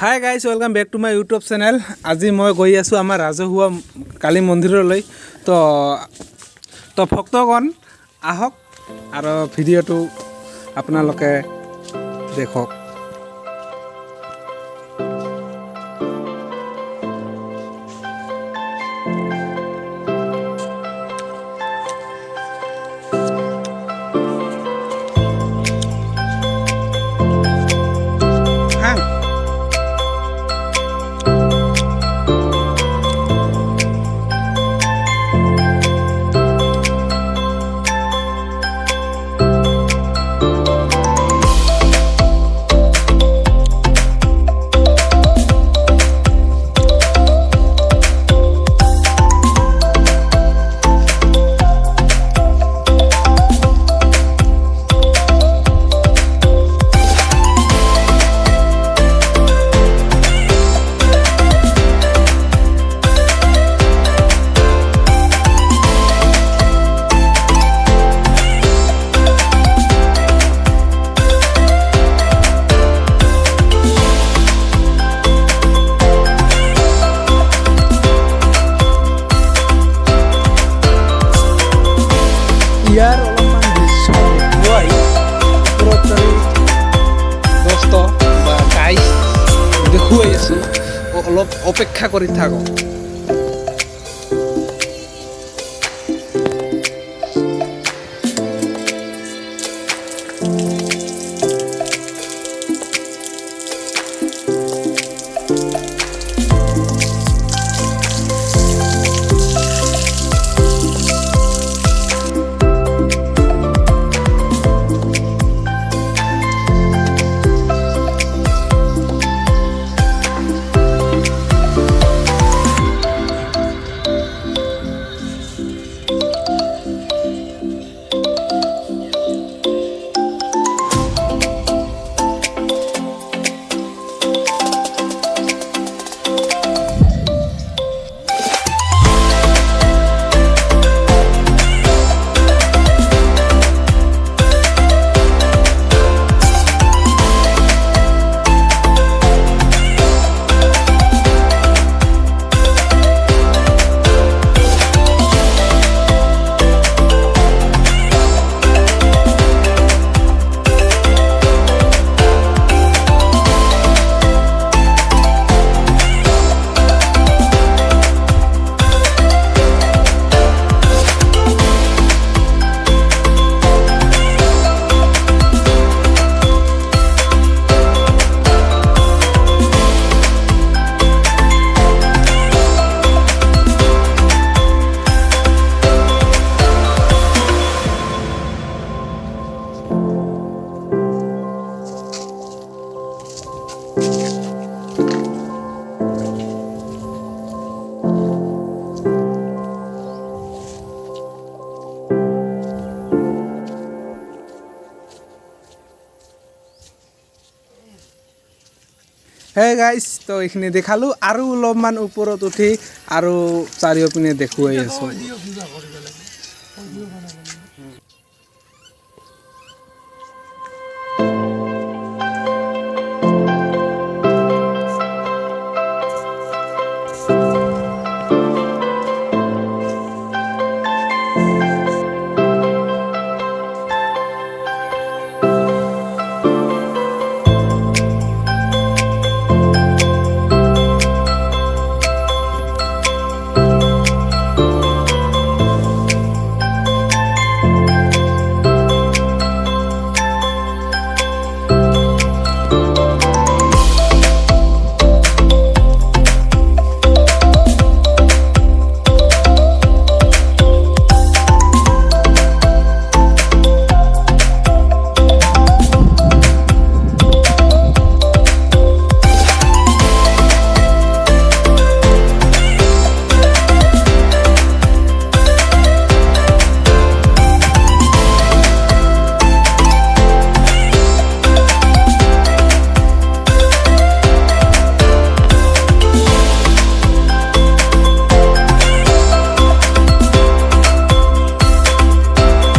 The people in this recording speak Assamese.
High guys welcome back to my YouTube channel. আজি মই গৈ আছোঁ আমাৰ ৰাজহুৱা কালী মন্দিৰলৈ। তো ভক্তগণ আহক আৰু ভিডিঅ'টো আপোনালোকে দেখক। ইয়াৰ অলপমান দৃশ্য দেখুৱাই ওপৰত দস্ত বা গাইজ দেখুৱাই আছোঁ, অলপ অপেক্ষা কৰি থাকক। হে গাইজ, তো এইখিনি দেখালোঁ আৰু অলপমান ওপৰত উঠি আৰু চাৰিওপিনে দেখুৱাই আছোঁ।